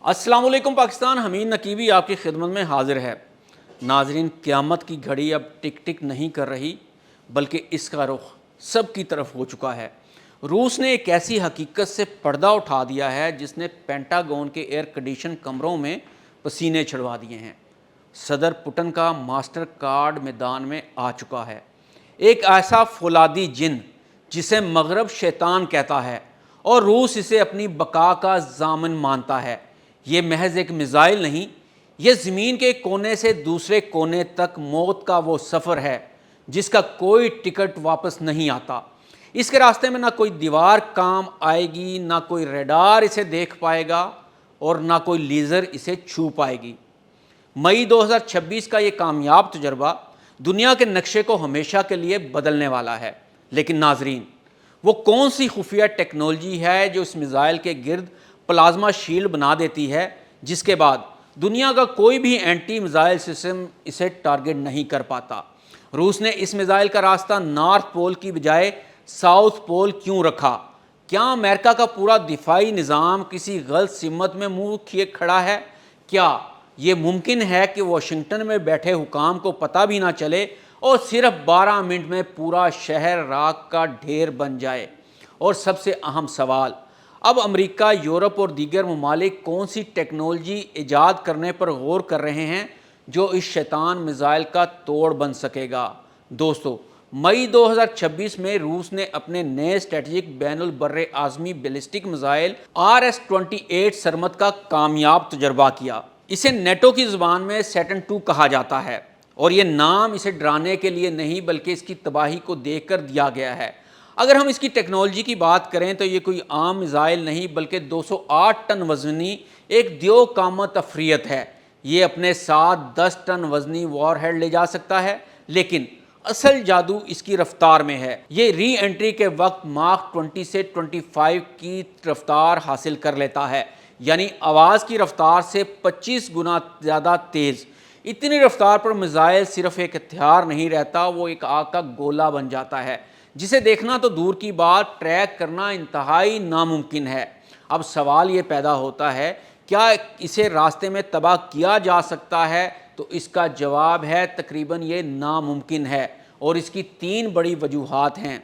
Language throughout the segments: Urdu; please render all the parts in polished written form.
السلام علیکم پاکستان، حمید نقیبی آپ کی خدمت میں حاضر ہے۔ ناظرین، قیامت کی گھڑی اب ٹک ٹک نہیں کر رہی بلکہ اس کا رخ سب کی طرف ہو چکا ہے۔ روس نے ایک ایسی حقیقت سے پردہ اٹھا دیا ہے جس نے پینٹاگون کے ایئر کنڈیشن کمروں میں پسینے چھڑوا دیے ہیں۔ صدر پوٹن کا ماسٹر کارڈ میدان میں آ چکا ہے، ایک ایسا فولادی جن جسے مغرب شیطان کہتا ہے اور روس اسے اپنی بقا کا ضامن مانتا ہے۔ یہ محض ایک میزائل نہیں، یہ زمین کے کونے سے دوسرے کونے تک موت کا وہ سفر ہے جس کا کوئی ٹکٹ واپس نہیں آتا۔ اس کے راستے میں نہ کوئی دیوار کام آئے گی، نہ کوئی ریڈار اسے دیکھ پائے گا اور نہ کوئی لیزر اسے چھو پائے گی۔ مئی 2026 کا یہ کامیاب تجربہ دنیا کے نقشے کو ہمیشہ کے لیے بدلنے والا ہے۔ لیکن ناظرین، وہ کون سی خفیہ ٹیکنالوجی ہے جو اس میزائل کے گرد پلازما شیلڈ بنا دیتی ہے جس کے بعد دنیا کا کوئی بھی اینٹی میزائل سسٹم اسے ٹارگٹ نہیں کر پاتا؟ روس نے اس میزائل کا راستہ نارتھ پول کی بجائے ساؤتھ پول کیوں رکھا؟ کیا امریکہ کا پورا دفاعی نظام کسی غلط سمت میں منہ کیے کھڑا ہے؟ کیا یہ ممکن ہے کہ واشنگٹن میں بیٹھے حکام کو پتہ بھی نہ چلے اور صرف 12 منٹ میں پورا شہر راکھ کا ڈھیر بن جائے؟ اور سب سے اہم سوال، اب امریکہ، یورپ اور دیگر ممالک کون سی ٹیکنالوجی ایجاد کرنے پر غور کر رہے ہیں جو اس شیطان میزائل کا توڑ بن سکے گا؟ دوستو، مئی 2026 میں روس نے اپنے نئے اسٹریٹجک بین البر اعظمی بیلسٹک میزائل RS-28 سرمت کا کامیاب تجربہ کیا۔ اسے نیٹو کی زبان میں سیٹن 2 کہا جاتا ہے، اور یہ نام اسے ڈرانے کے لیے نہیں بلکہ اس کی تباہی کو دیکھ کر دیا گیا ہے۔ اگر ہم اس کی ٹیکنالوجی کی بات کریں تو یہ کوئی عام میزائل نہیں بلکہ 208 ٹن وزنی ایک دیو کامت افریت ہے۔ یہ اپنے ساتھ 10 ٹن وزنی وار ہیڈ لے جا سکتا ہے، لیکن اصل جادو اس کی رفتار میں ہے۔ یہ ری انٹری کے وقت ماخ 20 سے 25 کی رفتار حاصل کر لیتا ہے، یعنی آواز کی رفتار سے 25 گنا زیادہ تیز۔ اتنی رفتار پر میزائل صرف ایک ہتھیار نہیں رہتا، وہ ایک آگ کا گولہ بن جاتا ہے جسے دیکھنا تو دور کی بات، ٹریک کرنا انتہائی ناممکن ہے۔ اب سوال یہ پیدا ہوتا ہے، کیا اسے راستے میں تباہ کیا جا سکتا ہے؟ تو اس کا جواب ہے تقریباً یہ ناممکن ہے، اور اس کی 3 بڑی وجوہات ہیں۔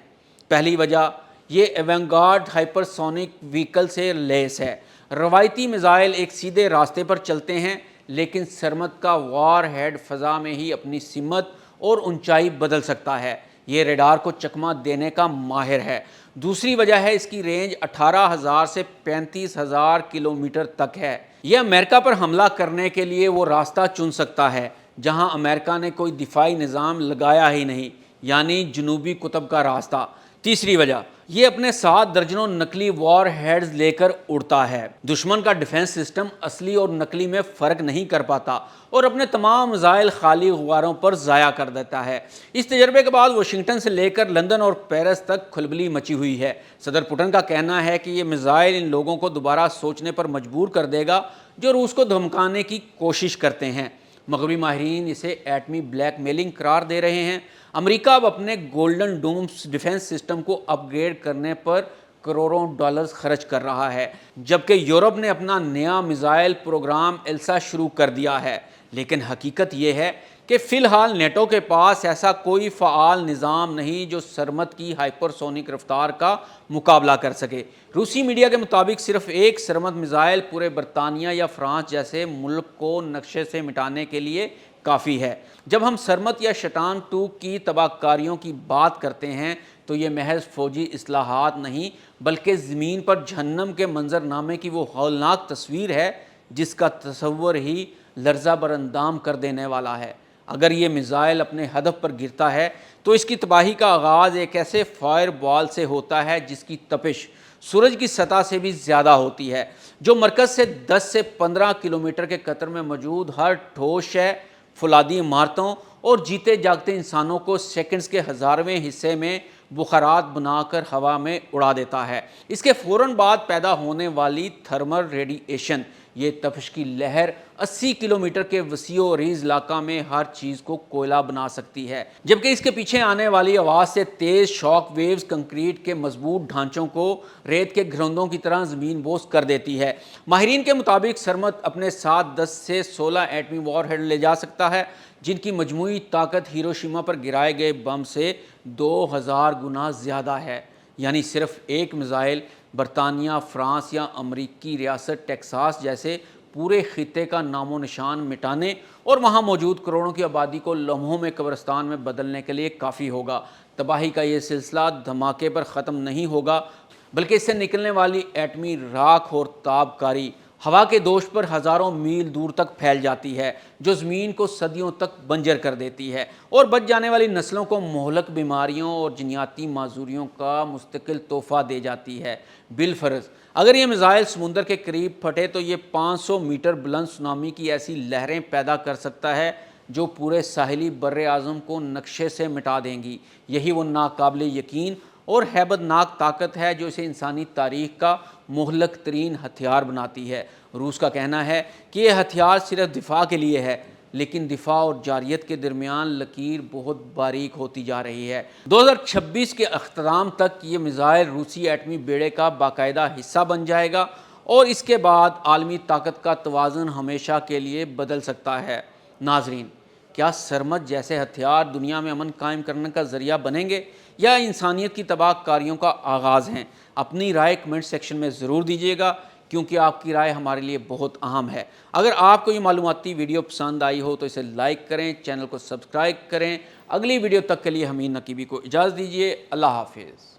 پہلی وجہ، یہ ایونگارڈ ہائپر سونک وہیکل سے لیس ہے۔ روایتی میزائل ایک سیدھے راستے پر چلتے ہیں، لیکن سرمت کا وار ہیڈ فضا میں ہی اپنی سمت اور اونچائی بدل سکتا ہے۔ یہ ریڈار کو چکمہ دینے کا ماہر ہے۔ دوسری وجہ ہے اس کی رینج 18,000 سے 35,000 کلومیٹر تک ہے۔ یہ امریکہ پر حملہ کرنے کے لیے وہ راستہ چن سکتا ہے جہاں امریکہ نے کوئی دفاعی نظام لگایا ہی نہیں، یعنی جنوبی قطب کا راستہ۔ تیسری وجہ، یہ اپنے ساتھ درجنوں نقلی وار ہیڈز لے کر اڑتا ہے۔ دشمن کا ڈیفنس سسٹم اصلی اور نقلی میں فرق نہیں کر پاتا اور اپنے تمام میزائل خالی غباروں پر ضائع کر دیتا ہے۔ اس تجربے کے بعد واشنگٹن سے لے کر لندن اور پیرس تک کھلبلی مچی ہوئی ہے۔ صدر پوٹن کا کہنا ہے کہ یہ میزائل ان لوگوں کو دوبارہ سوچنے پر مجبور کر دے گا جو روس کو دھمکانے کی کوشش کرتے ہیں۔ مغربی ماہرین اسے ایٹمی بلیک میلنگ قرار دے رہے ہیں۔ امریکہ اب اپنے گولڈن ڈوم ڈیفنس سسٹم کو اپ گریڈ کرنے پر کروڑوں ڈالرز خرچ کر رہا ہے، جبکہ یورپ نے اپنا نیا میزائل پروگرام ایلسا شروع کر دیا ہے۔ لیکن حقیقت یہ ہے کہ فی الحال نیٹو کے پاس ایسا کوئی فعال نظام نہیں جو سرمت کی ہائپر سونک رفتار کا مقابلہ کر سکے۔ روسی میڈیا کے مطابق صرف ایک سرمت میزائل پورے برطانیہ یا فرانس جیسے ملک کو نقشے سے مٹانے کے لیے کافی ہے۔ جب ہم سرمت یا شیطان 2 کی تباہ کاریوں کی بات کرتے ہیں تو یہ محض فوجی اصلاحات نہیں بلکہ زمین پر جہنم کے منظرنامے کی وہ ہولناک تصویر ہے جس کا تصور ہی لرزہ بر اندام کر دینے والا ہے۔ اگر یہ میزائل اپنے ہدف پر گرتا ہے تو اس کی تباہی کا آغاز ایک ایسے فائر بال سے ہوتا ہے جس کی تپش سورج کی سطح سے بھی زیادہ ہوتی ہے، جو مرکز سے 10 سے 15 کلومیٹر کے قطر میں موجود ہر ٹھوس شے، فولادی عمارتوں اور جیتے جاگتے انسانوں کو سیکنڈز کے ہزارویں حصے میں بخارات بنا کر ہوا میں اڑا دیتا ہے۔ اس کے فوراً بعد پیدا ہونے والی تھرمل ریڈی ایشن یہ تپش کی لہر 80 کلومیٹر کے وسیع و عریض علاقہ میں ہر چیز کو کوئلہ بنا سکتی ہے، جبکہ اس کے پیچھے آنے والی آواز سے تیز شاک ویوز کنکریٹ کے مضبوط ڈھانچوں کو ریت کے گھروندوں کی طرح زمین بوس کر دیتی ہے۔ ماہرین کے مطابق سرمت اپنے ساتھ 10 سے 16 ایٹمی وار ہیڈ لے جا سکتا ہے، جن کی مجموعی طاقت ہیروشیما پر گرائے گئے بم سے 2000 گنا زیادہ ہے۔ یعنی صرف ایک میزائل برطانیہ، فرانس یا امریکی ریاست ٹیکساس جیسے پورے خطے کا نام و نشان مٹانے اور وہاں موجود کروڑوں کی آبادی کو لمحوں میں قبرستان میں بدلنے کے لیے کافی ہوگا۔ تباہی کا یہ سلسلہ دھماکے پر ختم نہیں ہوگا، بلکہ اس سے نکلنے والی ایٹمی راکھ اور تابکاری ہوا کے دوش پر ہزاروں میل دور تک پھیل جاتی ہے، جو زمین کو صدیوں تک بنجر کر دیتی ہے اور بچ جانے والی نسلوں کو مہلک بیماریوں اور جنیاتی معذوریوں کا مستقل تحفہ دے جاتی ہے۔ بالفرض اگر یہ میزائل سمندر کے قریب پھٹے تو یہ 500 میٹر بلند سونامی کی ایسی لہریں پیدا کر سکتا ہے جو پورے ساحلی بر اعظم کو نقشے سے مٹا دیں گی۔ یہی وہ ناقابل یقین اور ہیبت ناک طاقت ہے جو اسے انسانی تاریخ کا مہلک ترین ہتھیار بناتی ہے۔ روس کا کہنا ہے کہ یہ ہتھیار صرف دفاع کے لیے ہے، لیکن دفاع اور جارحیت کے درمیان لکیر بہت باریک ہوتی جا رہی ہے۔ 2026 کے اختتام تک یہ میزائل روسی ایٹمی بیڑے کا باقاعدہ حصہ بن جائے گا اور اس کے بعد عالمی طاقت کا توازن ہمیشہ کے لیے بدل سکتا ہے۔ ناظرین، کیا سرمت جیسے ہتھیار دنیا میں امن قائم کرنے کا ذریعہ بنیں گے یا انسانیت کی تباہ کاریوں کا آغاز ہیں؟ اپنی رائے کمنٹ سیکشن میں ضرور دیجیے گا، کیونکہ آپ کی رائے ہمارے لیے بہت اہم ہے۔ اگر آپ کو یہ معلوماتی ویڈیو پسند آئی ہو تو اسے لائک کریں، چینل کو سبسکرائب کریں۔ اگلی ویڈیو تک کے لیے حمید نقیبی کو اجازت دیجیے۔ اللہ حافظ۔